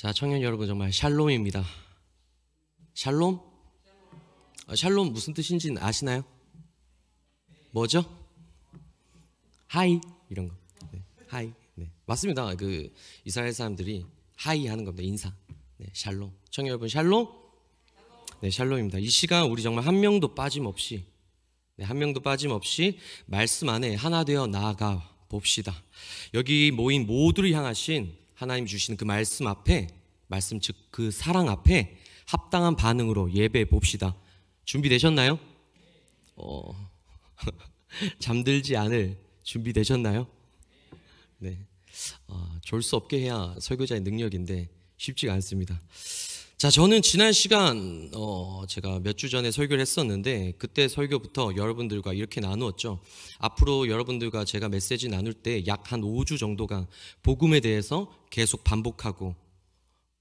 자, 청년 여러분 정말 샬롬입니다. 샬롬? 샬롬 무슨 뜻인지 아시나요? 뭐죠? 하이 이런 거. 네, 하이. 네, 맞습니다. 그 이스라엘 사람들이 하이 하는 겁니다. 인사. 네, 샬롬. 청년 여러분 샬롬? 네, 샬롬입니다. 이 시간 우리 정말 한 명도 빠짐없이 말씀 안에 하나 되어 나아가 봅시다. 여기 모인 모두를 향하신 하나님 주시는 그 말씀 앞에, 말씀 즉 그 사랑 앞에 합당한 반응으로 예배해 봅시다. 준비되셨나요? 잠들지 않을 준비되셨나요? 네. 졸 수 없게 해야 설교자의 능력인데 쉽지가 않습니다. 자, 저는 지난 시간 제가 몇 주 전에 설교를 했었는데 그때 설교부터 여러분들과 이렇게 나누었죠. 앞으로 여러분들과 제가 메시지 나눌 때 약 한 5주 정도가 복음에 대해서 계속 반복하고,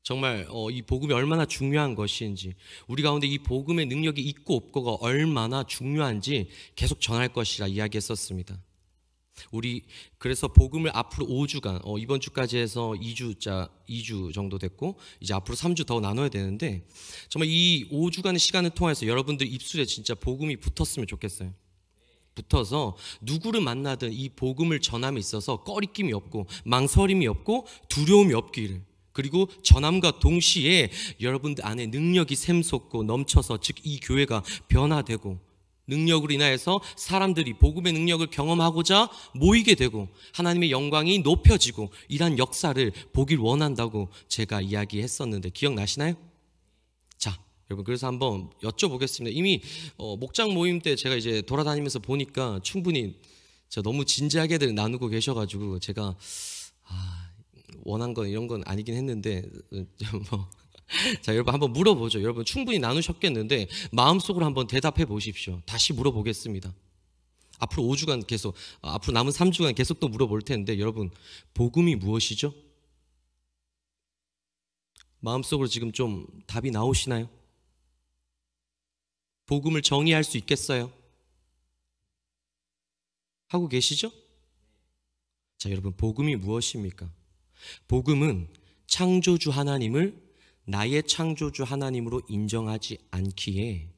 정말 이 복음이 얼마나 중요한 것인지, 우리 가운데 이 복음의 능력이 있고 없고가 얼마나 중요한지 계속 전할 것이라 이야기했었습니다. 우리 그래서 복음을 앞으로 5주간, 이번 주까지 해서 2주 정도 됐고 이제 앞으로 3주 더 나눠야 되는데, 정말 이 5주간의 시간을 통해서 여러분들 입술에 진짜 복음이 붙었으면 좋겠어요. 붙어서 누구를 만나든 이 복음을 전함에 있어서 꺼리낌이 없고 망설임이 없고 두려움이 없기를, 그리고 전함과 동시에 여러분들 안에 능력이 샘솟고 넘쳐서, 즉 이 교회가 변화되고 능력으로 인하여서 사람들이 복음의 능력을 경험하고자 모이게 되고 하나님의 영광이 높여지고 이러한 역사를 보길 원한다고 제가 이야기했었는데 기억나시나요? 자, 여러분, 그래서 한번 여쭤보겠습니다. 이미 목장 모임 때 제가 이제 돌아다니면서 보니까 충분히 너무 진지하게들 나누고 계셔가지고 제가 원한 건 이런 건 아니긴 했는데 자, 여러분 한번 물어보죠. 여러분 충분히 나누셨겠는데 마음속으로 한번 대답해 보십시오. 다시 물어보겠습니다. 앞으로 5주간 계속, 앞으로 남은 3주간 계속 또 물어볼 텐데, 여러분 복음이 무엇이죠? 마음속으로 지금 좀 답이 나오시나요? 복음을 정의할 수 있겠어요? 하고 계시죠? 자, 여러분 복음이 무엇입니까? 복음은 창조주 하나님을 나의 창조주 하나님으로 인정하지 않기에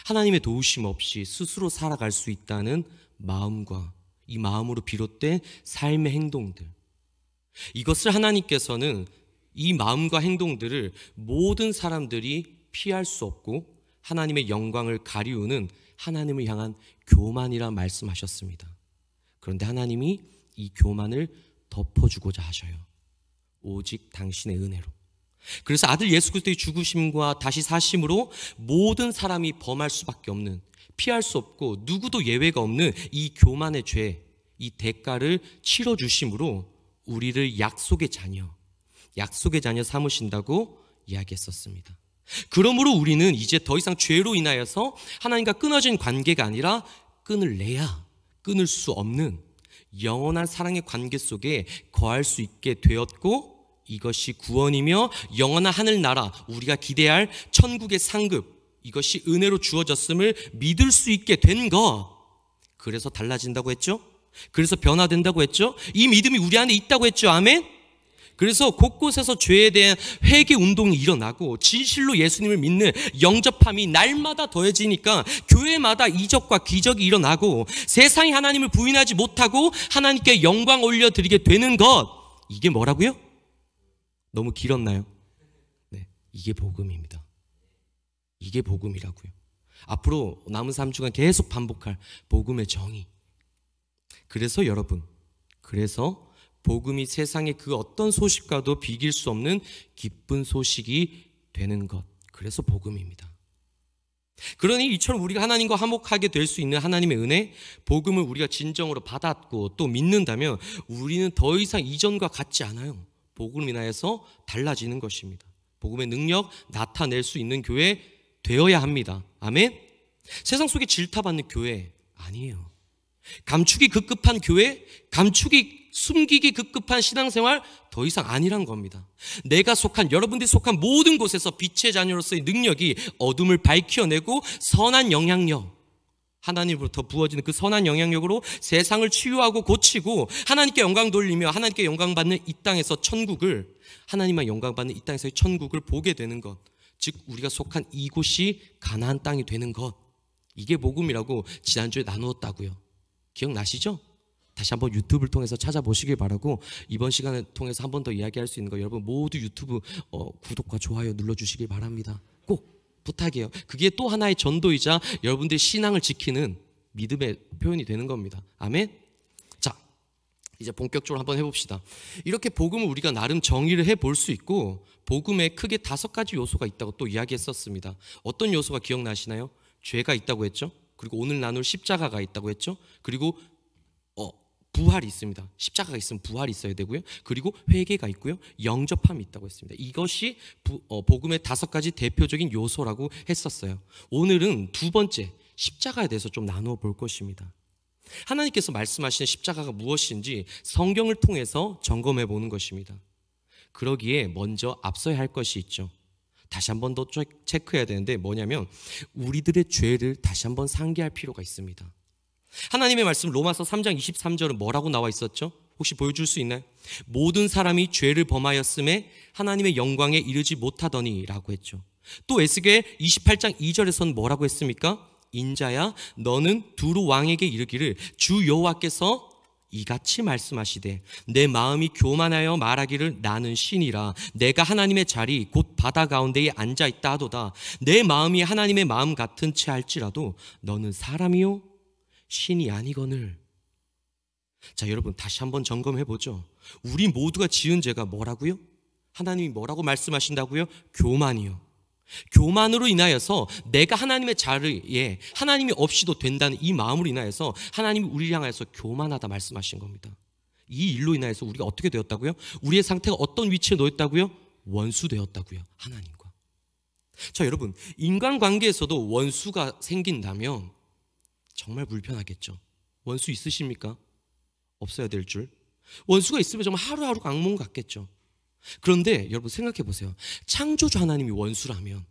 하나님의 도우심 없이 스스로 살아갈 수 있다는 마음과 이 마음으로 비롯된 삶의 행동들, 이것을 하나님께서는 이 마음과 행동들을 모든 사람들이 피할 수 없고 하나님의 영광을 가리우는 하나님을 향한 교만이라 말씀하셨습니다. 그런데 하나님이 이 교만을 덮어주고자 하셔요. 오직 당신의 은혜로. 그래서 아들 예수 그리스도의 죽으심과 다시 사심으로 모든 사람이 범할 수밖에 없는, 피할 수 없고 누구도 예외가 없는 이 교만의 죄, 이 대가를 치러주심으로 우리를 약속의 자녀 삼으신다고 이야기했었습니다. 그러므로 우리는 이제 더 이상 죄로 인하여서 하나님과 끊어진 관계가 아니라 끊을 수 없는 영원한 사랑의 관계 속에 거할 수 있게 되었고, 이것이 구원이며 영원한 하늘나라, 우리가 기대할 천국의 상급, 이것이 은혜로 주어졌음을 믿을 수 있게 된 것. 그래서 달라진다고 했죠? 그래서 변화된다고 했죠? 이 믿음이 우리 안에 있다고 했죠? 아멘? 그래서 곳곳에서 죄에 대한 회개 운동이 일어나고 진실로 예수님을 믿는 영접함이 날마다 더해지니까 교회마다 이적과 기적이 일어나고 세상이 하나님을 부인하지 못하고 하나님께 영광 올려드리게 되는 것. 이게 뭐라고요? 너무 길었나요? 네, 이게 복음입니다. 이게 복음이라고요. 앞으로 남은 3주간 계속 반복할 복음의 정의. 그래서 여러분, 복음이 세상의 그 어떤 소식과도 비길 수 없는 기쁜 소식이 되는 것. 그래서 복음입니다. 그러니 이처럼 우리가 하나님과 화목하게 될 수 있는 하나님의 은혜, 복음을 우리가 진정으로 받았고 또 믿는다면 우리는 더 이상 이전과 같지 않아요. 복음을 인하여서 달라지는 것입니다. 복음의 능력 나타낼 수 있는 교회 되어야 합니다. 아멘? 세상 속에 질타받는 교회 아니에요. 감추기 급급한 교회, 숨기기 급급한 신앙생활 더 이상 아니란 겁니다. 내가 속한, 여러분들이 속한 모든 곳에서 빛의 자녀로서의 능력이 어둠을 밝혀내고 선한 영향력, 하나님으로부터 부어지는 그 선한 영향력으로 세상을 치유하고 고치고 하나님께 영광 돌리며 하나님께 영광 받는 이 땅에서 천국을, 하나님만 영광 받는 이 땅에서의 천국을 보게 되는 것, 즉 우리가 속한 이곳이 가나안 땅이 되는 것, 이게 복음이라고 지난주에 나누었다고요. 기억나시죠? 다시 한번 유튜브를 통해서 찾아보시길 바라고, 이번 시간을 통해서 한 번 더 이야기할 수 있는 거 여러분 모두 유튜브 구독과 좋아요 눌러주시길 바랍니다. 꼭 부탁이에요. 그게 또 하나의 전도이자 여러분들의 신앙을 지키는 믿음의 표현이 되는 겁니다. 아멘. 자, 이제 본격적으로 한번 해봅시다. 이렇게 복음을 우리가 나름 정의를 해볼 수 있고, 복음에 크게 5가지 요소가 있다고 또 이야기했었습니다. 어떤 요소가 기억나시나요? 죄가 있다고 했죠. 그리고 오늘 나눌 십자가가 있다고 했죠. 그리고 부활이 있습니다. 십자가가 있으면 부활이 있어야 되고요. 그리고 회개가 있고요. 영접함이 있다고 했습니다. 이것이 복음의 5가지 대표적인 요소라고 했었어요. 오늘은 두 번째 십자가에 대해서 좀 나누어 볼 것입니다. 하나님께서 말씀하시는 십자가가 무엇인지 성경을 통해서 점검해 보는 것입니다. 그러기에 먼저 앞서야 할 것이 있죠. 다시 한 번 더 체크해야 되는데 뭐냐면 우리들의 죄를 다시 한번 상기할 필요가 있습니다. 하나님의 말씀 로마서 3장 23절은 뭐라고 나와 있었죠? 혹시 보여줄 수 있나요? 모든 사람이 죄를 범하였음에 하나님의 영광에 이르지 못하더니 라고 했죠. 또 에스겔 28장 2절에서는 뭐라고 했습니까? 인자야 너는 두루 왕에게 이르기를 주 여호와께서 이같이 말씀하시되 내 마음이 교만하여 말하기를 나는 신이라 내가 하나님의 자리 곧 바다 가운데에 앉아있다 하도다. 내 마음이 하나님의 마음 같은 채 할지라도 너는 사람이요 신이 아니거늘. 자, 여러분 다시 한번 점검해보죠. 우리 모두가 지은 죄가 뭐라고요? 하나님이 뭐라고 말씀하신다고요? 교만이요. 교만으로 인하여서 내가 하나님의 자리에 하나님이 없이도 된다는 이 마음으로 인하여서 하나님이 우리를 향하여서 교만하다 말씀하신 겁니다. 이 일로 인하여서 우리가 어떻게 되었다고요? 우리의 상태가 어떤 위치에 놓였다고요? 원수 되었다고요. 하나님과. 자, 여러분 인간관계에서도 원수가 생긴다면 정말 불편하겠죠. 원수 있으십니까? 없어야 될 줄. 원수가 있으면 정말 하루하루가 악몽 같겠죠. 그런데 여러분 생각해 보세요. 창조주 하나님이 원수라면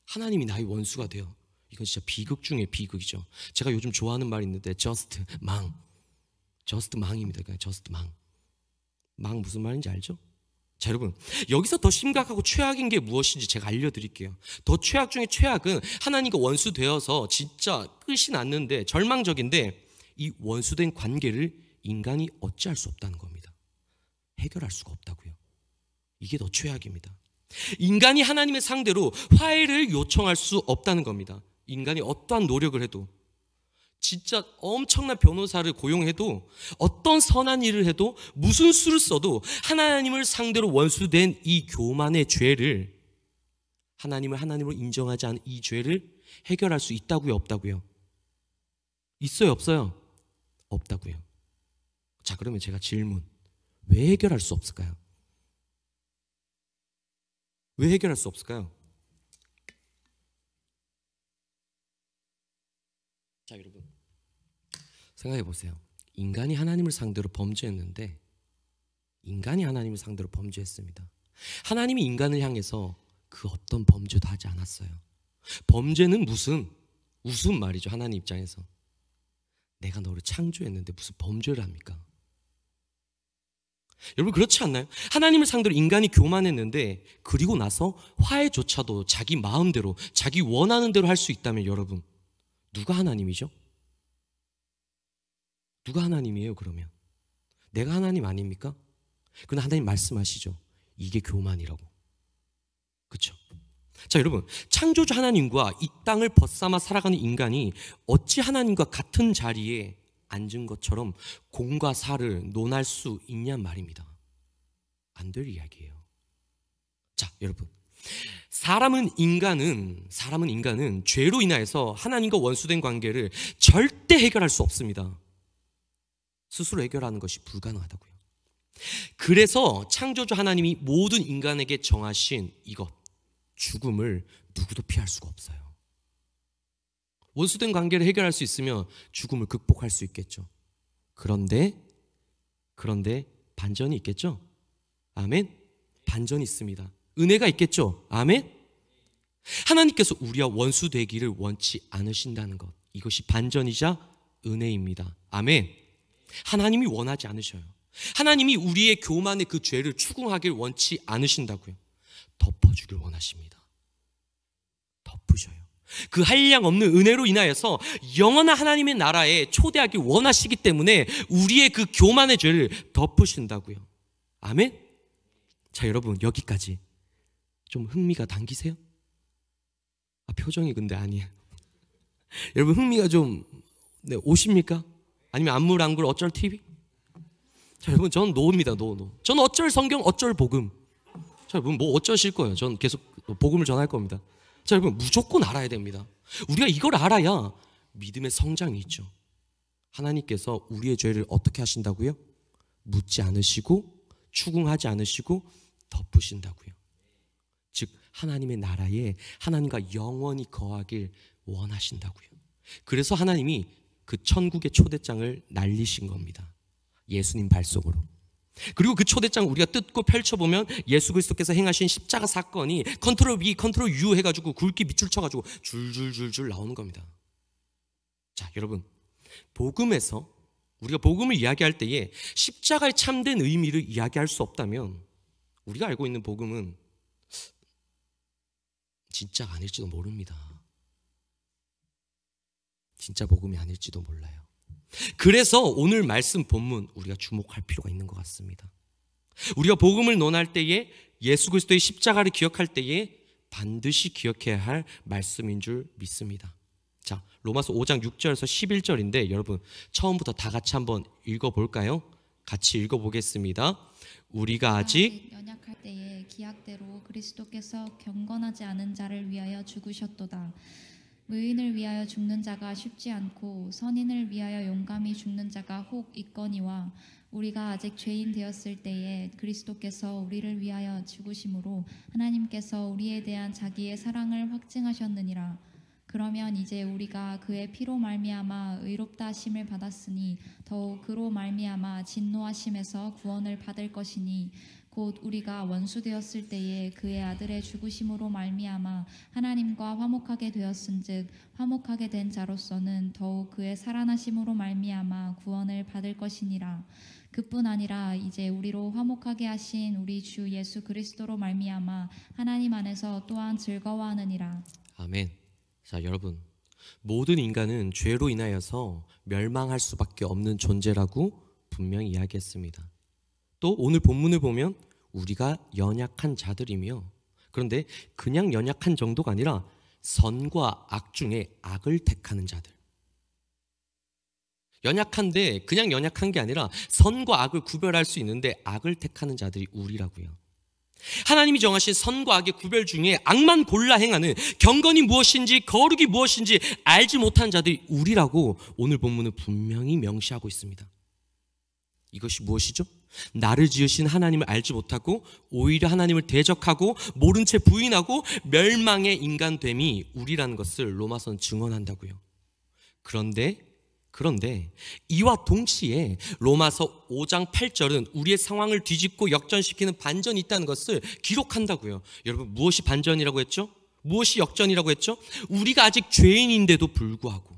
하나님이 나의 원수가 돼요. 이건 진짜 비극 중에 비극이죠. 제가 요즘 좋아하는 말이 있는데 just 망. just 망입니다. 그냥 just 망. 망 무슨 말인지 알죠? 자, 여러분 여기서 더 심각하고 최악인 게 무엇인지 제가 알려드릴게요. 더 최악 중에 최악은 하나님과 원수 되어서 진짜 끝이 났는데 절망적인데 이 원수된 관계를 인간이 어찌할 수 없다는 겁니다. 해결할 수가 없다고요. 이게 더 최악입니다. 인간이 하나님의 상대로 화해를 요청할 수 없다는 겁니다. 인간이 어떠한 노력을 해도, 진짜 엄청난 변호사를 고용해도, 어떤 선한 일을 해도, 무슨 수를 써도 하나님을 상대로 원수된 이 교만의 죄를, 하나님을 하나님으로 인정하지 않은 이 죄를 해결할 수 있다고요? 없다고요? 있어요? 없어요? 없다고요. 자, 그러면 제가 질문, 왜 해결할 수 없을까요? 왜 해결할 수 없을까요? 자, 여러분 생각해 보세요. 인간이 하나님을 상대로 범죄했는데, 인간이 하나님을 상대로 범죄했습니다. 하나님이 인간을 향해서 그 어떤 범죄도 하지 않았어요. 범죄는 무슨 말이죠. 하나님 입장에서 내가 너를 창조했는데 무슨 범죄를 합니까? 여러분 그렇지 않나요? 하나님을 상대로 인간이 교만했는데 그리고 나서 화해조차도 자기 마음대로 자기 원하는 대로 할 수 있다면 여러분 누가 하나님이죠? 누가 하나님이에요 그러면? 내가 하나님 아닙니까? 그런데 하나님 말씀하시죠. 이게 교만이라고. 그렇죠? 자, 여러분 창조주 하나님과 이 땅을 벗삼아 살아가는 인간이 어찌 하나님과 같은 자리에 앉은 것처럼 공과 사를 논할 수 있냔 말입니다. 안 될 이야기예요. 자, 여러분 사람은 인간은 죄로 인하여서 하나님과 원수된 관계를 절대 해결할 수 없습니다. 스스로 해결하는 것이 불가능하다고요. 그래서 창조주 하나님이 모든 인간에게 정하신 이것, 죽음을 누구도 피할 수가 없어요. 원수된 관계를 해결할 수 있으면 죽음을 극복할 수 있겠죠. 그런데 반전이 있겠죠. 아멘. 반전이 있습니다. 은혜가 있겠죠. 아멘. 하나님께서 우리와 원수 되기를 원치 않으신다는 것, 이것이 반전이자 은혜입니다. 아멘. 하나님이 원하지 않으셔요. 하나님이 우리의 교만의 그 죄를 추궁하길 원치 않으신다고요. 덮어주길 원하십니다. 덮으셔요. 그 한량 없는 은혜로 인하여서 영원한 하나님의 나라에 초대하길 원하시기 때문에 우리의 그 교만의 죄를 덮으신다고요. 아멘. 자, 여러분, 여기까지 좀 흥미가 당기세요? 표정이 근데 아니에요. 여러분, 흥미가 좀 오십니까? 아니면 안물안굴 어쩔 TV? 자, 여러분, 전 노입니다. 노. 전 어쩔 성경, 어쩔 복음. 자, 여러분, 뭐 어쩌실 거예요? 전 계속 복음을 전할 겁니다. 자, 여러분, 무조건 알아야 됩니다. 우리가 이걸 알아야 믿음의 성장이 있죠. 하나님께서 우리의 죄를 어떻게 하신다고요? 묻지 않으시고 추궁하지 않으시고 덮으신다고요. 즉 하나님의 나라에 하나님과 영원히 거하길 원하신다고요. 그래서 하나님이 그 천국의 초대장을 날리신 겁니다. 예수님 발속으로. 그리고 그 초대장을 우리가 뜯고 펼쳐보면 예수 그리스도께서 행하신 십자가 사건이 컨트롤 V, 컨트롤 U 해가지고 굵게 밑줄 쳐가지고 줄줄줄줄 나오는 겁니다. 자, 여러분, 복음에서 우리가 복음을 이야기할 때에 십자가의 참된 의미를 이야기할 수 없다면 우리가 알고 있는 복음은 진짜 아닐지도 모릅니다. 진짜 복음이 아닐지도 몰라요. 그래서 오늘 말씀 본문 우리가 주목할 필요가 있는 것 같습니다. 우리가 복음을 논할 때에 예수 그리스도의 십자가를 기억할 때에 반드시 기억해야 할 말씀인 줄 믿습니다. 자, 로마서 5장 6절에서 11절인데 여러분 처음부터 다 같이 한번 읽어볼까요? 같이 읽어보겠습니다. 우리가 아직 연약할 때에 기약대로 그리스도께서 경건하지 않은 자를 위하여 죽으셨도다. 의인을 위하여 죽는 자가 쉽지 않고 선인을 위하여 용감히 죽는 자가 혹 있거니와 우리가 아직 죄인 되었을 때에 그리스도께서 우리를 위하여 죽으심으로 하나님께서 우리에 대한 자기의 사랑을 확증하셨느니라. 그러면 이제 우리가 그의 피로 말미암아 의롭다 하심을 받았으니 더욱 그로 말미암아 진노하심에서 구원을 받을 것이니 곧 우리가 원수 되었을 때에 그의 아들의 죽으심으로 말미암아 하나님과 화목하게 되었은즉 화목하게 된 자로서는 더욱 그의 살아나심으로 말미암아 구원을 받을 것이니라. 그뿐 아니라 이제 우리로 화목하게 하신 우리 주 예수 그리스도로 말미암아 하나님 안에서 또한 즐거워하느니라. 아멘. 자, 여러분, 모든 인간은 죄로 인하여서 멸망할 수밖에 없는 존재라고 분명히 이야기했습니다. 또 오늘 본문을 보면 우리가 연약한 자들이며, 그런데 그냥 연약한 정도가 아니라 선과 악 중에 악을 택하는 자들. 연약한데 그냥 연약한 게 아니라 선과 악을 구별할 수 있는데 악을 택하는 자들이 우리라고요. 하나님이 정하신 선과 악의 구별 중에 악만 골라 행하는, 경건이 무엇인지 거룩이 무엇인지 알지 못한 자들이 우리라고 오늘 본문은 분명히 명시하고 있습니다. 이것이 무엇이죠? 나를 지으신 하나님을 알지 못하고 오히려 하나님을 대적하고 모른 채 부인하고 멸망의 인간됨이 우리라는 것을 로마서는 증언한다고요. 그런데 이와 동시에 로마서 5장 8절은 우리의 상황을 뒤집고 역전시키는 반전이 있다는 것을 기록한다고요. 여러분, 무엇이 반전이라고 했죠? 무엇이 역전이라고 했죠? 우리가 아직 죄인인데도 불구하고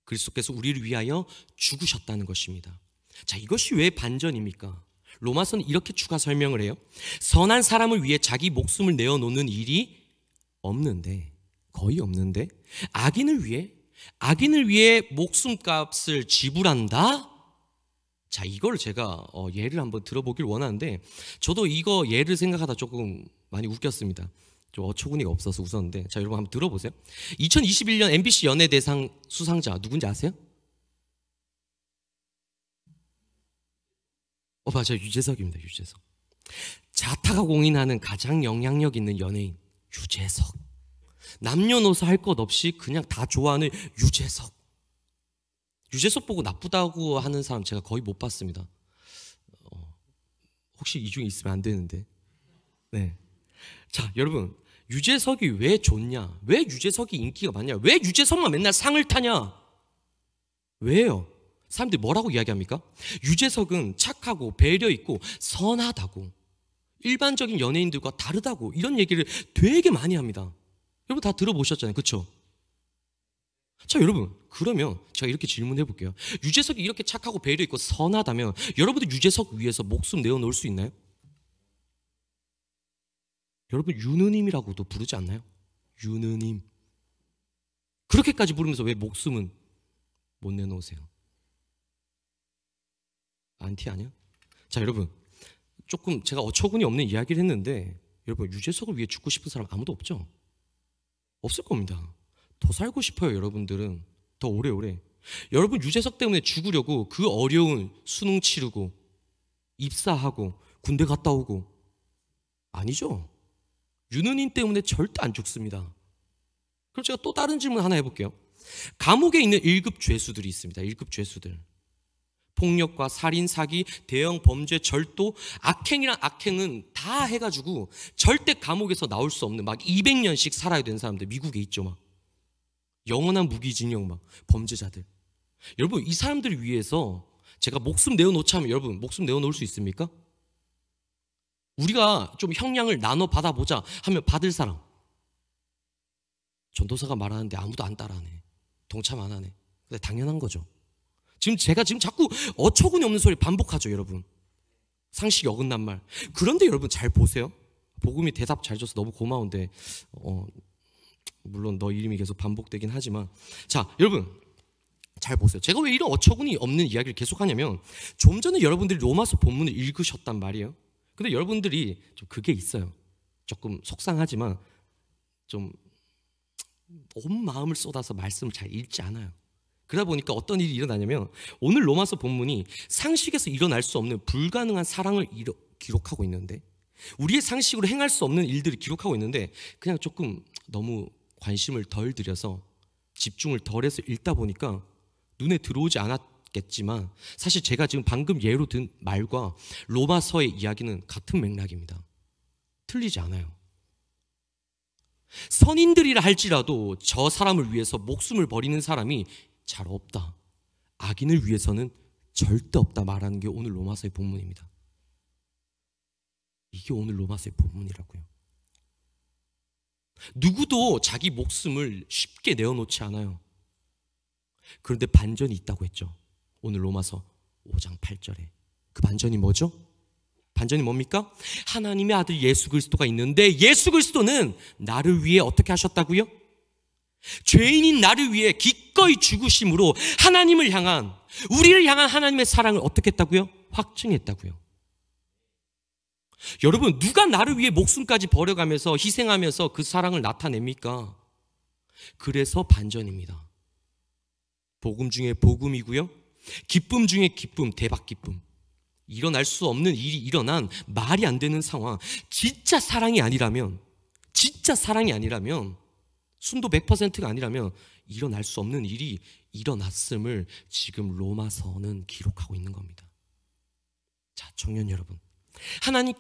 그리스도께서 우리를 위하여 죽으셨다는 것입니다. 자, 이것이 왜 반전입니까? 로마서는 이렇게 추가 설명을 해요. 선한 사람을 위해 자기 목숨을 내어놓는 일이 거의 없는데 악인을 위해 목숨값을 지불한다? 자, 이걸 제가 예를 한번 들어보길 원하는데, 저도 이거 예를 생각하다 조금 많이 웃겼습니다. 좀 어처구니가 없어서 웃었는데, 자, 여러분 한번 들어보세요. 2021년 MBC 연예대상 수상자 누군지 아세요? 맞아요. 유재석입니다. 유재석. 자타가 공인하는 가장 영향력 있는 연예인 유재석. 남녀노소 할 것 없이 그냥 다 좋아하는 유재석. 유재석 보고 나쁘다고 하는 사람 제가 거의 못 봤습니다. 혹시 이 중에 있으면 안 되는데. 네. 자, 여러분, 유재석이 왜 좋냐? 왜 유재석이 인기가 많냐? 왜 유재석만 맨날 상을 타냐? 왜요? 사람들이 뭐라고 이야기합니까? 유재석은 착하고 배려 있고 선하다고, 일반적인 연예인들과 다르다고, 이런 얘기를 되게 많이 합니다. 여러분 다 들어보셨잖아요. 그렇죠? 자, 여러분, 그러면 제가 이렇게 질문해 볼게요. 유재석이 이렇게 착하고 배려 있고 선하다면 여러분들 유재석 위해서 목숨 내어놓을 수 있나요? 여러분 유느님이라고도 부르지 않나요? 유느님. 그렇게까지 부르면서 왜 목숨은 못 내놓으세요? 안티 아니야? 자, 여러분, 조금 제가 어처구니 없는 이야기를 했는데 여러분 유재석을 위해 죽고 싶은 사람 아무도 없죠? 없을 겁니다. 더 살고 싶어요. 여러분들은 더 오래오래. 여러분 유재석 때문에 죽으려고 그 어려운 수능 치르고 입사하고 군대 갔다 오고 아니죠? 유느님 때문에 절대 안 죽습니다. 그럼 제가 또 다른 질문 하나 해볼게요. 감옥에 있는 1급 죄수들이 있습니다. 1급 죄수들. 폭력과 살인, 사기, 대형 범죄, 절도, 악행이란 악행은 다 해가지고 절대 감옥에서 나올 수 없는 막 200년씩 살아야 되는 사람들 미국에 있죠. 막 영원한 무기징역 막 범죄자들. 여러분 이 사람들을 위해서 제가 목숨 내어놓자 하면 여러분 목숨 내어놓을 수 있습니까? 우리가 좀 형량을 나눠 받아보자 하면 받을 사람. 전도사가 말하는데 아무도 안 따라하네. 동참 안 하네. 근데 당연한 거죠. 제가 자꾸 어처구니 없는 소리 반복하죠, 여러분. 상식이 어긋난 말. 그런데 여러분 잘 보세요. 복음이 대답 잘 줘서 너무 고마운데 물론 너 이름이 계속 반복되긴 하지만 자, 여러분 잘 보세요. 제가 왜 이런 어처구니 없는 이야기를 계속하냐면 좀 전에 여러분들이 로마서 본문을 읽으셨단 말이에요. 근데 여러분들이 좀 그게 있어요. 조금 속상하지만 좀 온 마음을 쏟아서 말씀을 잘 읽지 않아요. 그러다 보니까 어떤 일이 일어나냐면 오늘 로마서 본문이 상식에서 일어날 수 없는 불가능한 사랑을 기록하고 있는데 우리의 상식으로 행할 수 없는 일들을 기록하고 있는데 그냥 조금 너무 관심을 덜 들여서 집중을 덜 해서 읽다 보니까 눈에 들어오지 않았겠지만 사실 제가 지금 방금 예로 든 말과 로마서의 이야기는 같은 맥락입니다. 틀리지 않아요. 선인들이라 할지라도 저 사람을 위해서 목숨을 버리는 사람이 잘 없다. 악인을 위해서는 절대 없다 말하는 게 오늘 로마서의 본문입니다. 이게 오늘 로마서의 본문이라고요. 누구도 자기 목숨을 쉽게 내어놓지 않아요. 그런데 반전이 있다고 했죠. 오늘 로마서 5장 8절에. 그 반전이 뭐죠? 반전이 뭡니까? 하나님의 아들 예수 그리스도가 있는데 예수 그리스도는 나를 위해 어떻게 하셨다고요? 죄인인 나를 위해 기꺼이 죽으심으로 하나님을 향한 우리를 향한 하나님의 사랑을 어떻게 했다고요? 확증했다고요. 여러분 누가 나를 위해 목숨까지 버려가면서 희생하면서 그 사랑을 나타냅니까? 그래서 반전입니다. 복음 중에 복음이고요. 기쁨 중에 기쁨, 대박 기쁨. 일어날 수 없는 일이 일어난 말이 안 되는 상황. 진짜 사랑이 아니라면 순도 100%가 아니라면 일어날 수 없는 일이 일어났음을 지금 로마서는 기록하고 있는 겁니다. 자, 청년 여러분, 하나님이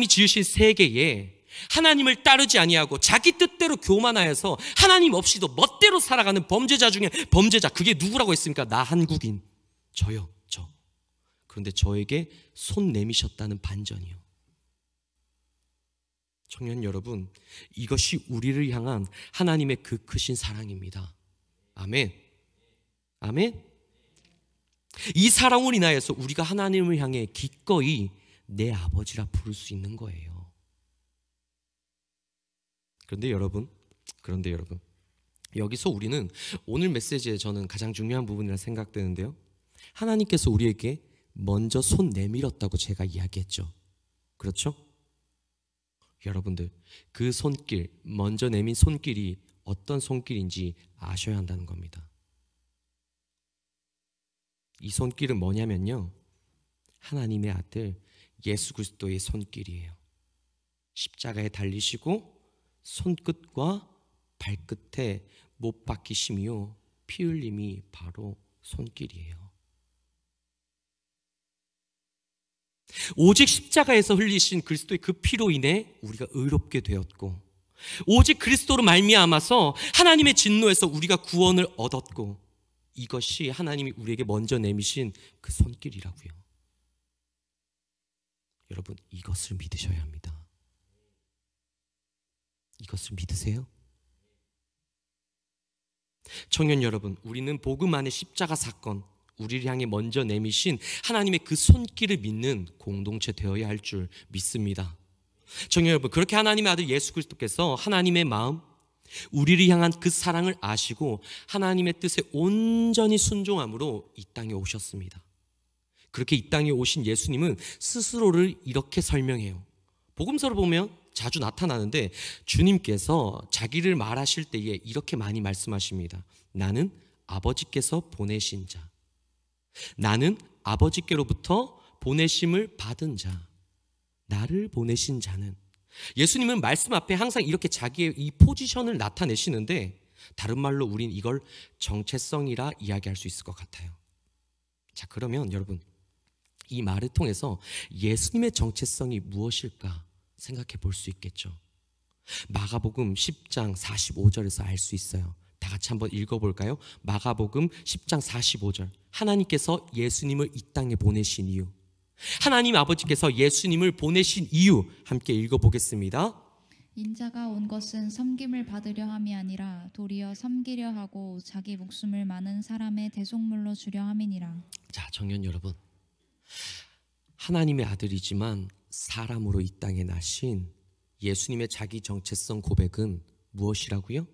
지으신 세계에 하나님을 따르지 아니하고 자기 뜻대로 교만하여서 하나님 없이도 멋대로 살아가는 범죄자 중에 범죄자, 그게 누구라고 했습니까? 나 한국인, 저요, 저. 그런데 저에게 손 내미셨다는 반전이요. 청년 여러분, 이것이 우리를 향한 하나님의 그 크신 사랑입니다. 아멘. 아멘. 이 사랑으로 인하여서 우리가 하나님을 향해 기꺼이 내 아버지라 부를 수 있는 거예요. 그런데 여러분, 여기서 우리는 오늘 메시지에 저는 가장 중요한 부분이라 생각되는데요. 하나님께서 우리에게 먼저 손 내밀었다고 제가 이야기했죠. 그렇죠? 여러분들, 그 손길, 먼저 내민 손길이 어떤 손길인지 아셔야 한다는 겁니다. 이 손길은 뭐냐면요, 하나님의 아들 예수 그리스도의 손길이에요. 십자가에 달리시고 손끝과 발끝에 못 박히심이요 피 흘림이 바로 손길이에요. 오직 십자가에서 흘리신 그리스도의 그 피로 인해 우리가 의롭게 되었고, 오직 그리스도로 말미암아서 하나님의 진노에서 우리가 구원을 얻었고, 이것이 하나님이 우리에게 먼저 내미신 그 손길이라고요. 여러분, 이것을 믿으셔야 합니다. 이것을 믿으세요? 청년 여러분, 우리는 복음 안의 십자가 사건, 우리를 향해 먼저 내미신 하나님의 그 손길을 믿는 공동체 되어야 할 줄 믿습니다. 청년 여러분, 그렇게 하나님의 아들 예수 그리스도께서 하나님의 마음, 우리를 향한 그 사랑을 아시고 하나님의 뜻에 온전히 순종함으로 이 땅에 오셨습니다. 그렇게 이 땅에 오신 예수님은 스스로를 이렇게 설명해요. 복음서를 보면 자주 나타나는데 주님께서 자기를 말하실 때에 이렇게 많이 말씀하십니다. 나는 아버지께서 보내신 자, 나는 아버지께로부터 보내심을 받은 자, 나를 보내신 자는. 예수님은 말씀 앞에 항상 이렇게 자기의 이 포지션을 나타내시는데, 다른 말로 우린 이걸 정체성이라 이야기할 수 있을 것 같아요. 자, 그러면 여러분, 이 말을 통해서 예수님의 정체성이 무엇일까 생각해 볼 수 있겠죠. 마가복음 10장 45절에서 알 수 있어요. 다 같이 한번 읽어볼까요? 마가복음 10장 45절. 하나님께서 예수님을 이 땅에 보내신 이유, 하나님 아버지께서 예수님을 보내신 이유 함께 읽어보겠습니다. 인자가 온 것은 섬김을 받으려 함이 아니라 도리어 섬기려 하고 자기 목숨을 많은 사람의 대속물로 주려 함이니라. 자, 청년 여러분, 하나님의 아들이지만 사람으로 이 땅에 나신 예수님의 자기 정체성 고백은 무엇이라고요?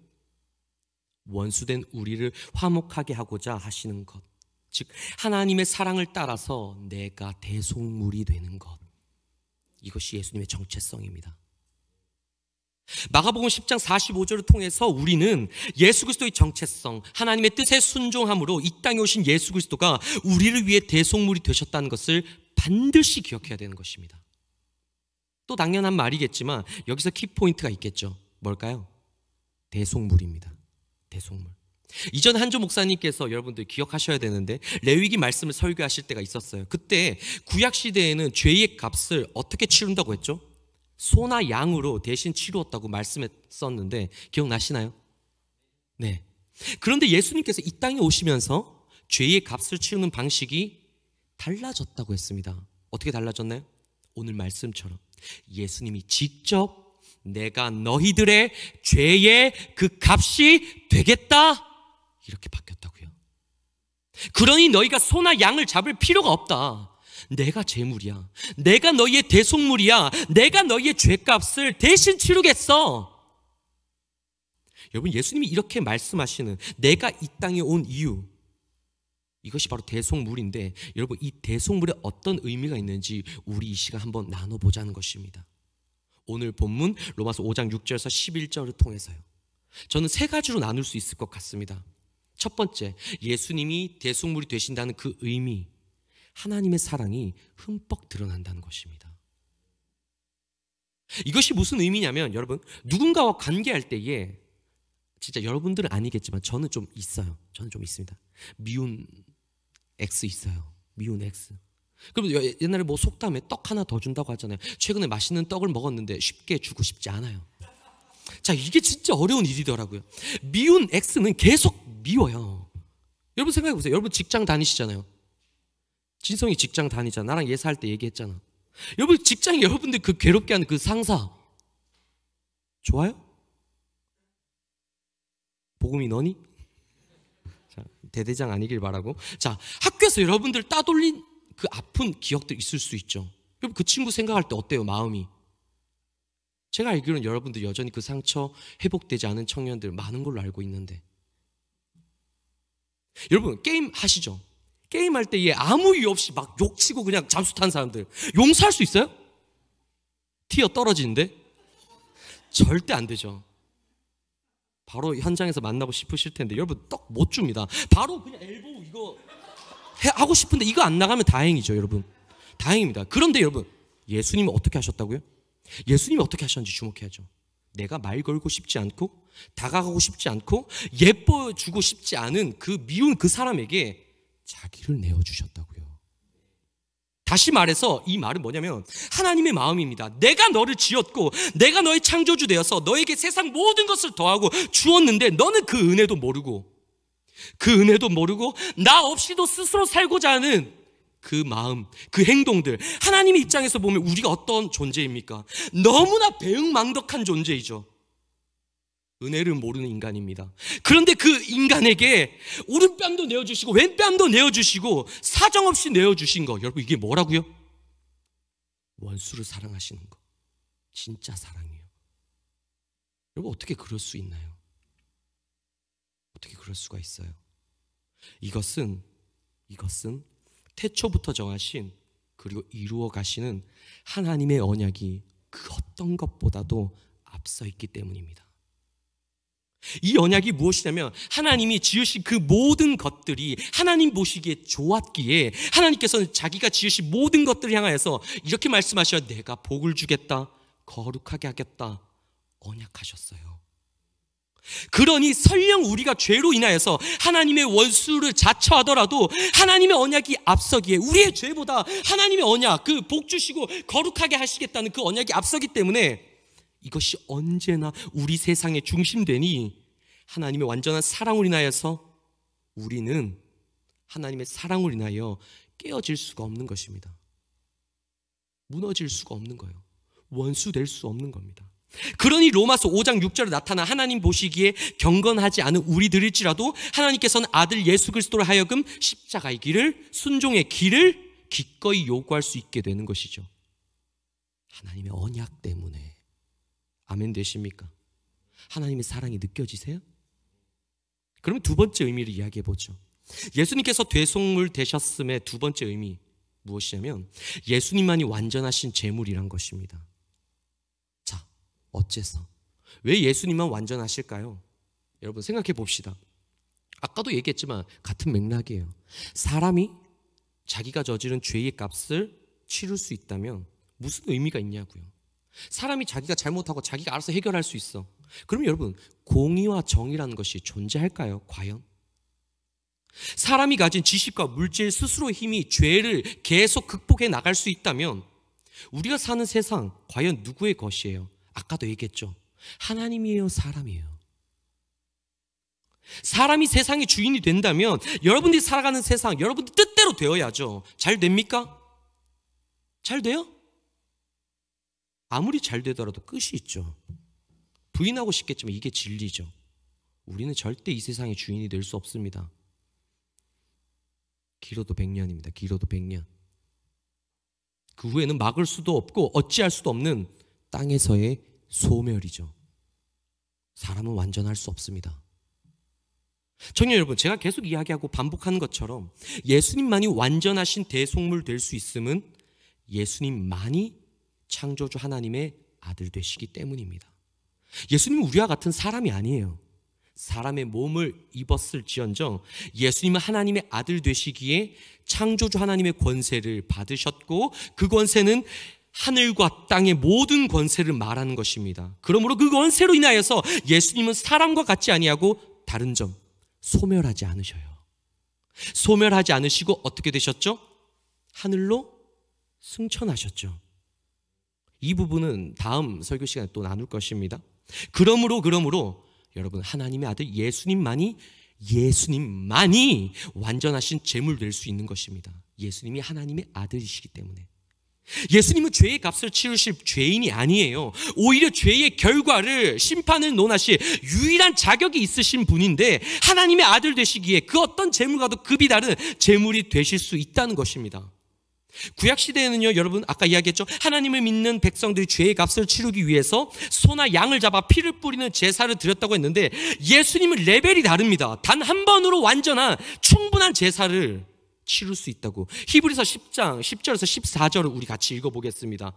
원수된 우리를 화목하게 하고자 하시는 것, 즉 하나님의 사랑을 따라서 내가 대속물이 되는 것, 이것이 예수님의 정체성입니다. 마가복음 10장 45절을 통해서 우리는 예수 그리스도의 정체성, 하나님의 뜻에 순종함으로 이 땅에 오신 예수 그리스도가 우리를 위해 대속물이 되셨다는 것을 반드시 기억해야 되는 것입니다. 또 당연한 말이겠지만 여기서 키포인트가 있겠죠. 뭘까요? 대속물입니다. 대속물. 이전에 한조 목사님께서 여러분들 기억하셔야 되는데 레위기 말씀을 설교하실 때가 있었어요. 그때 구약 시대에는 죄의 값을 어떻게 치른다고 했죠? 소나 양으로 대신 치루었다고 말씀했었는데 기억나시나요? 네. 그런데 예수님께서 이 땅에 오시면서 죄의 값을 치르는 방식이 달라졌다고 했습니다. 어떻게 달라졌나요? 오늘 말씀처럼 예수님이 직접 내가 너희들의 죄의 그 값이 되겠다, 이렇게 바뀌었다고요. 그러니 너희가 소나 양을 잡을 필요가 없다. 내가 제물이야. 내가 너희의 대속물이야. 내가 너희의 죄값을 대신 치르겠어. 여러분, 예수님이 이렇게 말씀하시는 내가 이 땅에 온 이유, 이것이 바로 대속물인데, 여러분, 이 대속물에 어떤 의미가 있는지 우리 이 시간 한번 나눠보자는 것입니다. 오늘 본문 로마서 5장 6절에서 11절을 통해서요. 저는 세 가지로 나눌 수 있을 것 같습니다. 첫 번째, 예수님이 대속물이 되신다는 그 의미, 하나님의 사랑이 흠뻑 드러난다는 것입니다. 이것이 무슨 의미냐면, 여러분, 누군가와 관계할 때에 진짜 여러분들은 아니겠지만 저는 좀 있어요. 저는 좀 있습니다. 미운 X 있어요. 미운 X. 그럼 옛날에 뭐 속담에 떡 하나 더 준다고 하잖아요. 최근에 맛있는 떡을 먹었는데 쉽게 주고 싶지 않아요. 자, 이게 진짜 어려운 일이더라고요. 미운 X는 계속 미워요. 여러분 생각해 보세요. 여러분 직장 다니시잖아요. 진성이 직장 다니잖아. 나랑 예사할 때 얘기했잖아. 여러분 직장에 여러분들 그 괴롭게 하는 그 상사 좋아요? 복음이 너니? 자, 대대장 아니길 바라고. 자, 학교에서 여러분들 따돌린 그 아픈 기억들 있을 수 있죠. 여러분 그 친구 생각할 때 어때요? 마음이. 제가 알기로는 여러분들 여전히 그 상처 회복되지 않은 청년들 많은 걸로 알고 있는데, 여러분 게임 하시죠? 게임할 때에 아무 이유 없이 막 욕치고 그냥 잠수 탄 사람들 용서할 수 있어요? 티어 떨어지는데? 절대 안 되죠. 바로 현장에서 만나고 싶으실 텐데 여러분 떡 못 줍니다. 바로 그냥 엘보우 이거 하고 싶은데 이거 안 나가면 다행이죠. 여러분 다행입니다. 그런데 여러분 예수님은 어떻게 하셨다고요? 예수님이 어떻게 하셨는지 주목해야죠. 내가 말 걸고 싶지 않고 다가가고 싶지 않고 예뻐주고 싶지 않은 그 미운 그 사람에게 자기를 내어주셨다고요. 다시 말해서 이 말은 뭐냐면 하나님의 마음입니다. 내가 너를 지었고 내가 너의 창조주 되어서 너에게 세상 모든 것을 더하고 주었는데 너는 그 은혜도 모르고 나 없이도 스스로 살고자 하는 그 마음, 그 행동들, 하나님의 입장에서 보면 우리가 어떤 존재입니까? 너무나 배은망덕한 존재이죠. 은혜를 모르는 인간입니다. 그런데 그 인간에게 오른뺨도 내어주시고 왼뺨도 내어주시고 사정없이 내어주신 거, 여러분 이게 뭐라고요? 원수를 사랑하시는 거. 진짜 사랑이에요. 여러분 어떻게 그럴 수 있나요? 어떻게 그럴 수가 있어요? 이것은 태초부터 정하신 그리고 이루어 가시는 하나님의 언약이 그 어떤 것보다도 앞서 있기 때문입니다. 이 언약이 무엇이냐면 하나님이 지으신 그 모든 것들이 하나님 보시기에 좋았기에 하나님께서는 자기가 지으신 모든 것들을 향하여서 이렇게 말씀하셔. 내가 복을 주겠다, 거룩하게 하겠다 언약하셨어요. 그러니 설령 우리가 죄로 인하여서 하나님의 원수를 자처하더라도 하나님의 언약이 앞서기에 우리의 죄보다 하나님의 언약, 그 복 주시고 거룩하게 하시겠다는 그 언약이 앞서기 때문에 이것이 언제나 우리 세상의 중심되니 하나님의 완전한 사랑으로 인하여서 우리는 하나님의 사랑으로 인하여 깨어질 수가 없는 것입니다. 무너질 수가 없는 거예요. 원수 될 수 없는 겁니다. 그러니 로마서 5장 6절에 나타나 하나님 보시기에 경건하지 않은 우리들일지라도 하나님께서는 아들 예수 그리스도를 하여금 십자가의 길을, 순종의 길을 기꺼이 요구할 수 있게 되는 것이죠. 하나님의 언약 때문에. 아멘 되십니까? 하나님의 사랑이 느껴지세요? 그러면 두 번째 의미를 이야기해 보죠. 예수님께서 대속물 되셨음의 두 번째 의미 무엇이냐면 예수님만이 완전하신 제물이란 것입니다. 자, 어째서? 왜 예수님만 완전하실까요? 여러분 생각해 봅시다. 아까도 얘기했지만 같은 맥락이에요. 사람이 자기가 저지른 죄의 값을 치를 수 있다면 무슨 의미가 있냐고요. 사람이 자기가 잘못하고 자기가 알아서 해결할 수 있어. 그럼 여러분 공의와 정의라는 것이 존재할까요? 과연? 사람이 가진 지식과 물질 스스로의 힘이 죄를 계속 극복해 나갈 수 있다면 우리가 사는 세상 과연 누구의 것이에요? 아까도 얘기했죠. 하나님이에요? 사람이에요? 사람이 세상의 주인이 된다면 여러분들이 살아가는 세상 여러분들 뜻대로 되어야죠. 잘 됩니까? 잘 돼요? 아무리 잘 되더라도 끝이 있죠. 부인하고 싶겠지만 이게 진리죠. 우리는 절대 이 세상의 주인이 될 수 없습니다. 길어도 100년입니다. 길어도 100년. 그 후에는 막을 수도 없고 어찌할 수도 없는 땅에서의 소멸이죠. 사람은 완전할 수 없습니다. 청년 여러분, 제가 계속 이야기하고 반복하는 것처럼 예수님만이 완전하신 대속물 될 수 있음은 예수님만이 창조주 하나님의 아들 되시기 때문입니다. 예수님은 우리와 같은 사람이 아니에요. 사람의 몸을 입었을지언정 예수님은 하나님의 아들 되시기에 창조주 하나님의 권세를 받으셨고 그 권세는 하늘과 땅의 모든 권세를 말하는 것입니다. 그러므로 그 권세로 인하여서 예수님은 사람과 같지 아니하고 다른 점 소멸하지 않으셔요. 소멸하지 않으시고 어떻게 되셨죠? 하늘로 승천하셨죠. 이 부분은 다음 설교 시간에 또 나눌 것입니다. 그러므로 여러분 하나님의 아들 예수님만이 완전하신 제물 될 수 있는 것입니다. 예수님이 하나님의 아들이시기 때문에. 예수님은 죄의 값을 치르실 죄인이 아니에요. 오히려 죄의 결과를 심판을 논하실 유일한 자격이 있으신 분인데 하나님의 아들 되시기에 그 어떤 제물과도 급이 다른 제물이 되실 수 있다는 것입니다. 구약시대에는요, 여러분 아까 이야기했죠. 하나님을 믿는 백성들이 죄의 값을 치르기 위해서 소나 양을 잡아 피를 뿌리는 제사를 드렸다고 했는데 예수님은 레벨이 다릅니다. 단 한 번으로 완전한 충분한 제사를 치를 수 있다고. 히브리서 10장 10절에서 14절을 우리 같이 읽어보겠습니다.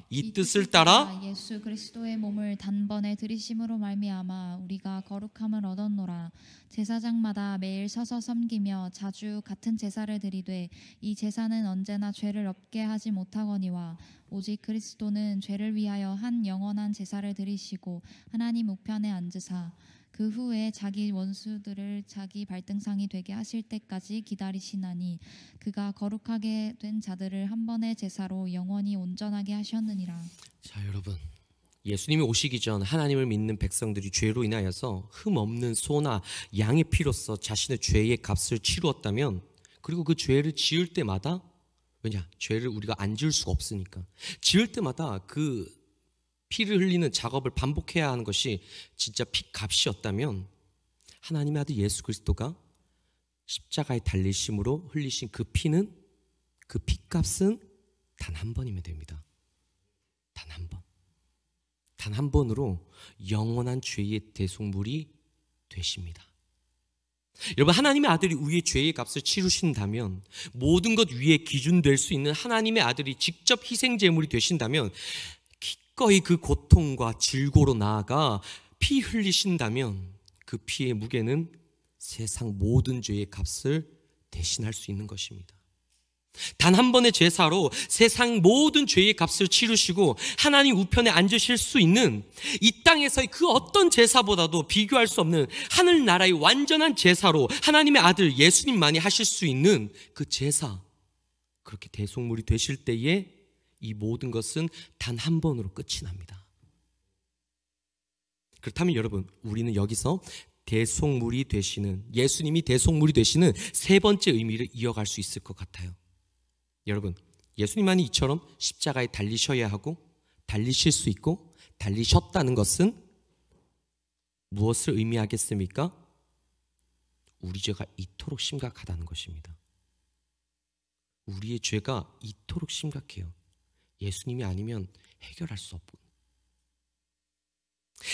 이 뜻을 따라 예수 그리스도의 몸을 단번에 들이심으로 말미암아 우리가 거룩함을 얻었노라. 제사장마다 매일 서서 섬기며 자주 같은 제사를 드리되 이 제사는 언제나 죄를 없게 하지 못하거니와 오직 그리스도는 죄를 위하여 한 영원한 제사를 드리시고 하나님 우편에 앉으사 그 후에 자기 원수들을 자기 발등상이 되게 하실 때까지 기다리시나니 그가 거룩하게 된 자들을 한 번의 제사로 영원히 온전하게 하셨느니라. 자, 여러분 예수님이 오시기 전 하나님을 믿는 백성들이 죄로 인하여서 흠없는 소나 양의 피로써 자신의 죄의 값을 치루었다면, 그리고 그 죄를 지을 때마다, 왜냐? 죄를 우리가 안 지을 수가 없으니까 지을 때마다 그 피를 흘리는 작업을 반복해야 하는 것이 진짜 피값이었다면 하나님의 아들 예수 그리스도가 십자가에 달리심으로 흘리신 그 피는, 그 피값은 단 한 번이면 됩니다. 단 한 번. 단 한 번으로 영원한 죄의 대속물이 되십니다. 여러분, 하나님의 아들이 우리의 죄의 값을 치르신다면, 모든 것 위에 기준 될 수 있는 하나님의 아들이 직접 희생제물이 되신다면, 기꺼이 그 고통과 질고로 나아가 피 흘리신다면 그 피의 무게는 세상 모든 죄의 값을 대신할 수 있는 것입니다. 단 한 번의 제사로 세상 모든 죄의 값을 치르시고 하나님 우편에 앉으실 수 있는, 이 땅에서의 그 어떤 제사보다도 비교할 수 없는 하늘나라의 완전한 제사로 하나님의 아들 예수님만이 하실 수 있는 그 제사, 그렇게 대속물이 되실 때에 이 모든 것은 단 한 번으로 끝이 납니다. 그렇다면 여러분, 우리는 여기서 대속물이 되시는, 예수님이 대속물이 되시는 세 번째 의미를 이어갈 수 있을 것 같아요. 여러분, 예수님만이 이처럼 십자가에 달리셔야 하고 달리실 수 있고 달리셨다는 것은 무엇을 의미하겠습니까? 우리 죄가 이토록 심각하다는 것입니다. 우리의 죄가 이토록 심각해요. 예수님이 아니면 해결할 수 없고,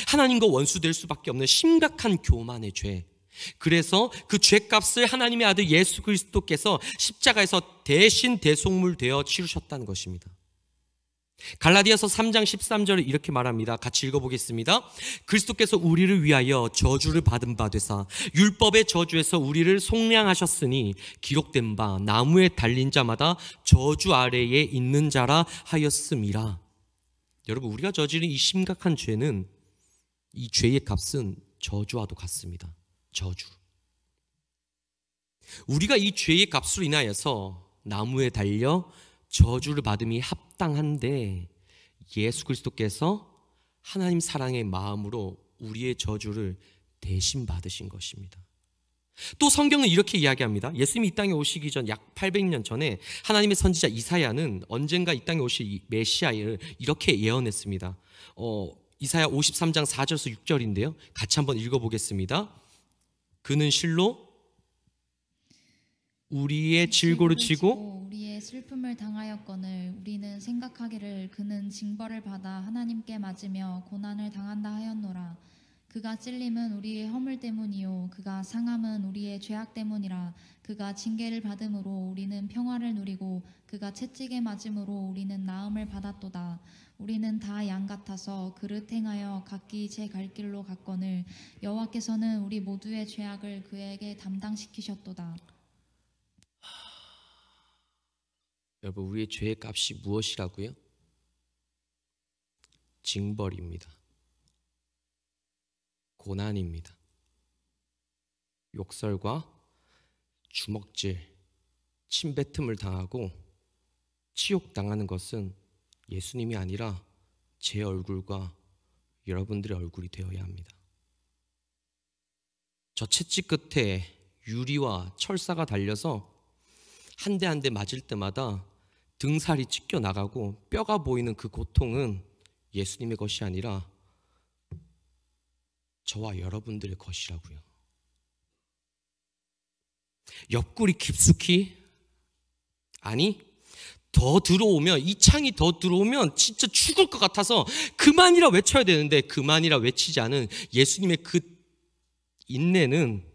하나님과 원수될 수밖에 없는 심각한 교만의 죄, 그래서 그 죄값을 하나님의 아들 예수 그리스도께서 십자가에서 대신 대속물 되어 치르셨다는 것입니다. 갈라디아서 3장 13절에 이렇게 말합니다. 같이 읽어보겠습니다. 그리스도께서 우리를 위하여 저주를 받은 바 되사 율법의 저주에서 우리를 속량하셨으니 기록된 바 나무에 달린 자마다 저주 아래에 있는 자라 하였음이라. 여러분, 우리가 저지른 이 심각한 죄는, 이 죄의 값은 저주와도 같습니다. 저주. 우리가 이 죄의 값으로 인하여서 나무에 달려 저주를 받음이 합당한데, 예수 그리스도께서 하나님 사랑의 마음으로 우리의 저주를 대신 받으신 것입니다. 또 성경은 이렇게 이야기합니다. 예수님이 이 땅에 오시기 전 약 800년 전에 하나님의 선지자 이사야는 언젠가 이 땅에 오실 메시아를 이렇게 예언했습니다. 이사야 53장 4절에서 6절인데요. 같이 한번 읽어보겠습니다. 그는 실로 우리의 질고를 지고 우리의 슬픔을 당하였거늘 우리는 생각하기를 그는 징벌을 받아 하나님께 맞으며 고난을 당한다 하였노라. 그가 찔림은 우리의 허물 때문이요 그가 상함은 우리의 죄악 때문이라. 그가 징계를 받음으로 우리는 평화를 누리고 그가 채찍에 맞음으로 우리는 나음을 받았도다. 우리는 다 양 같아서 그릇 행하여 각기 제 갈 길로 갔거늘 여호와께서는 우리 모두의 죄악을 그에게 담당시키셨도다. 여러분, 우리의 죄의 값이 무엇이라고요? 징벌입니다. 고난입니다. 욕설과 주먹질, 침뱉음을 당하고 치욕당하는 것은 예수님이 아니라 제 얼굴과 여러분들의 얼굴이 되어야 합니다. 저 채찍 끝에 유리와 철사가 달려서 한 대 한 대 맞을 때마다 등살이 찢겨 나가고 뼈가 보이는 그 고통은 예수님의 것이 아니라 저와 여러분들의 것이라고요. 옆구리 깊숙이, 아니 더 들어오면, 이 창이 더 들어오면 진짜 죽을 것 같아서 그만이라 외쳐야 되는데 그만이라 외치지 않은 예수님의 그 인내는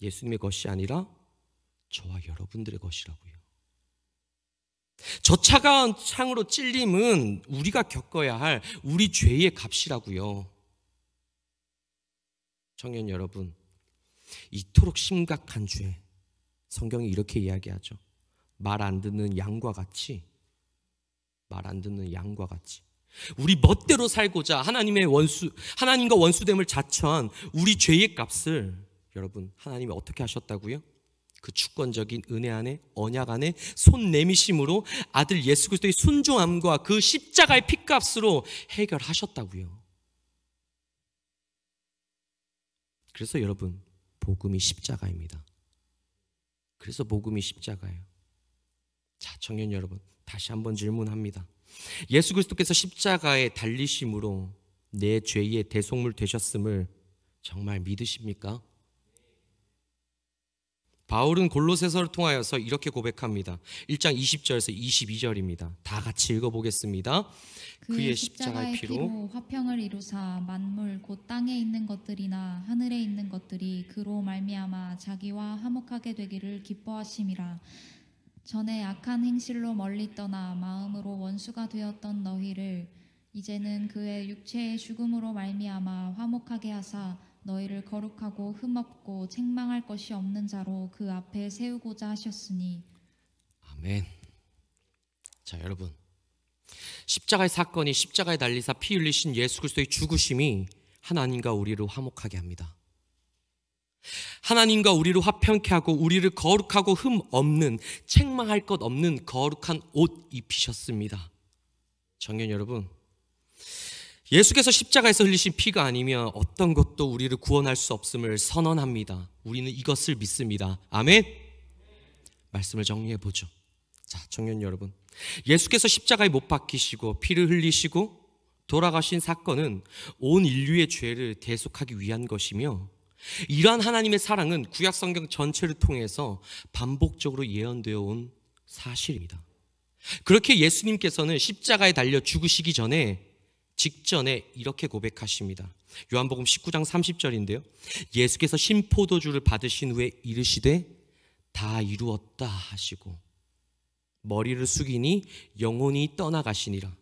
예수님의 것이 아니라 저와 여러분들의 것이라고요. 저 차가운 창으로 찔림은 우리가 겪어야 할 우리 죄의 값이라고요. 청년 여러분, 이토록 심각한 죄, 성경이 이렇게 이야기하죠. 말 안 듣는 양과 같이, 말 안 듣는 양과 같이 우리 멋대로 살고자 하나님과 원수됨을 자처한 우리 죄의 값을 여러분, 하나님이 어떻게 하셨다고요? 그 주권적인 은혜 안에, 언약 안에 손 내미심으로 아들 예수 그리스도의 순종함과 그 십자가의 피값으로 해결하셨다고요. 그래서 여러분, 복음이 십자가입니다. 그래서 복음이 십자가예요. 자, 청년 여러분, 다시 한번 질문합니다. 예수 그리스도께서 십자가에 달리심으로 내 죄의 대속물 되셨음을 정말 믿으십니까? 바울은 골로새서를 통하여서 이렇게 고백합니다. 1장 20절에서 22절입니다. 다 같이 읽어보겠습니다. 그의 십자가의 피로 화평을 이루사 만물 곧 땅에 있는 것들이나 하늘에 있는 것들이 그로 말미암아 자기와 화목하게 되기를 기뻐하심이라. 전에 악한 행실로 멀리 떠나 마음으로 원수가 되었던 너희를 이제는 그의 육체의 죽음으로 말미암아 화목하게 하사 너희를 거룩하고 흠없고 책망할 것이 없는 자로 그 앞에 세우고자 하셨으니. 아멘. 자, 여러분, 십자가의 사건이 십자가에 달리사 피 흘리신 예수 그리스도의 죽으심이 하나님과 우리를 화목하게 합니다. 하나님과 우리를 화평케 하고 우리를 거룩하고 흠 없는, 책망할 것 없는 거룩한 옷 입히셨습니다. 청년 여러분, 예수께서 십자가에서 흘리신 피가 아니면 어떤 것도 우리를 구원할 수 없음을 선언합니다. 우리는 이것을 믿습니다. 아멘. 말씀을 정리해 보죠. 자, 청년 여러분, 예수께서 십자가에 못 박히시고 피를 흘리시고 돌아가신 사건은 온 인류의 죄를 대속하기 위한 것이며, 이러한 하나님의 사랑은 구약 성경 전체를 통해서 반복적으로 예언되어 온 사실입니다. 그렇게 예수님께서는 십자가에 달려 죽으시기 직전에 이렇게 고백하십니다. 요한복음 19장 30절인데요. 예수께서 신포도주를 받으신 후에 이르시되 다 이루었다 하시고 머리를 숙이니 영혼이 떠나가시니라.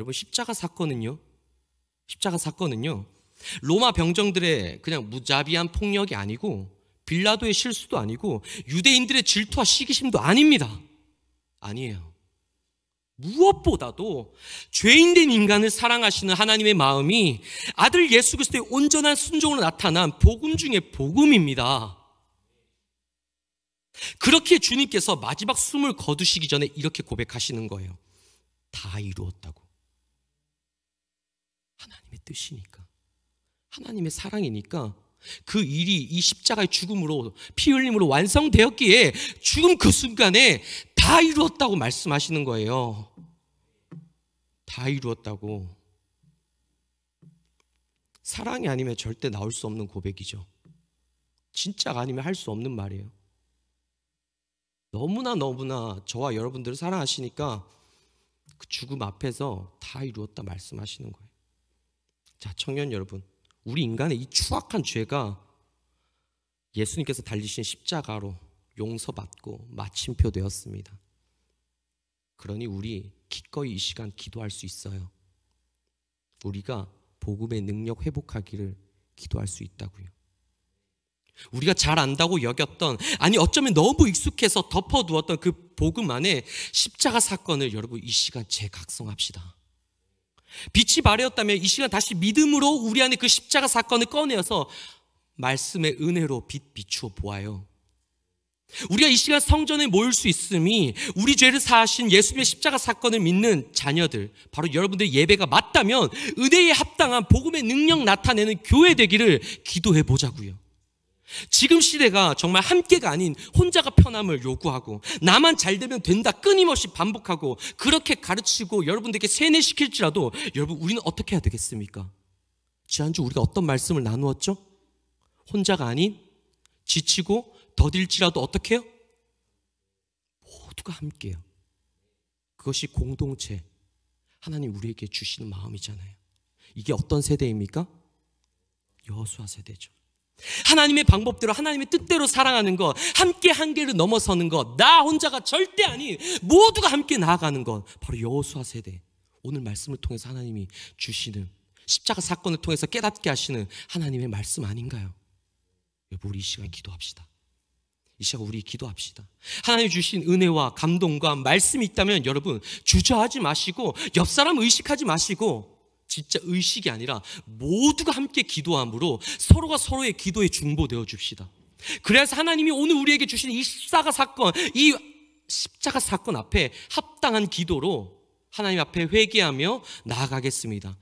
여러분, 십자가 사건은요, 로마 병정들의 그냥 무자비한 폭력이 아니고 빌라도의 실수도 아니고 유대인들의 질투와 시기심도 아닙니다. 아니에요. 무엇보다도 죄인된 인간을 사랑하시는 하나님의 마음이 아들 예수 그리스도의 온전한 순종으로 나타난 복음 중에 복음입니다. 그렇게 주님께서 마지막 숨을 거두시기 전에 이렇게 고백하시는 거예요. 다 이루었다고. 하나님의 뜻이니까, 하나님의 사랑이니까 그 일이 이 십자가의 죽음으로, 피 흘림으로 완성되었기에 죽음 그 순간에 다 이루었다고 말씀하시는 거예요. 다 이루었다고. 사랑이 아니면 절대 나올 수 없는 고백이죠. 진짜가 아니면 할 수 없는 말이에요. 너무나 저와 여러분들을 사랑하시니까 그 죽음 앞에서 다 이루었다 말씀하시는 거예요. 자, 청년 여러분, 우리 인간의 이 추악한 죄가 예수님께서 달리신 십자가로 용서받고 마침표 되었습니다. 그러니 우리 기꺼이 이 시간 기도할 수 있어요. 우리가 복음의 능력 회복하기를 기도할 수 있다고요. 우리가 잘 안다고 여겼던, 아니 어쩌면 너무 익숙해서 덮어두었던 그 복음 안에 십자가 사건을 여러분 이 시간 재각성합시다. 빛이 바래었다면 이 시간 다시 믿음으로 우리 안에 그 십자가 사건을 꺼내어서 말씀의 은혜로 비추어 보아요. 우리가 이 시간 성전에 모일 수 있음이 우리 죄를 사하신 예수님의 십자가 사건을 믿는 자녀들, 바로 여러분들의 예배가 맞다면 은혜에 합당한 복음의 능력 나타내는 교회 되기를 기도해 보자고요. 지금 시대가 정말 함께가 아닌 혼자가 편함을 요구하고 나만 잘 되면 된다 끊임없이 반복하고 그렇게 가르치고 여러분들에게 세뇌시킬지라도 여러분, 우리는 어떻게 해야 되겠습니까? 지난주 우리가 어떤 말씀을 나누었죠? 혼자가 아닌, 지치고 더딜지라도 어떻게 해요? 모두가 함께요. 그것이 공동체, 하나님 우리에게 주시는 마음이잖아요. 이게 어떤 세대입니까? 여호수아 세대죠. 하나님의 방법대로, 하나님의 뜻대로 사랑하는 것, 함께 한계를 넘어서는 것, 나 혼자가 절대 아닌 모두가 함께 나아가는 것, 바로 여호수아 세대. 오늘 말씀을 통해서 하나님이 주시는, 십자가 사건을 통해서 깨닫게 하시는 하나님의 말씀 아닌가요? 여러분, 우리 이 시간 기도합시다. 이 시간 우리 기도합시다. 하나님 주신 은혜와 감동과 말씀이 있다면 여러분 주저하지 마시고, 옆 사람 의식하지 마시고, 진짜 의식이 아니라 모두가 함께 기도함으로 서로가 서로의 기도에 중보되어 줍시다. 그래서 하나님이 오늘 우리에게 주신 이 십자가 사건, 이 십자가 사건 앞에 합당한 기도로 하나님 앞에 회개하며 나아가겠습니다.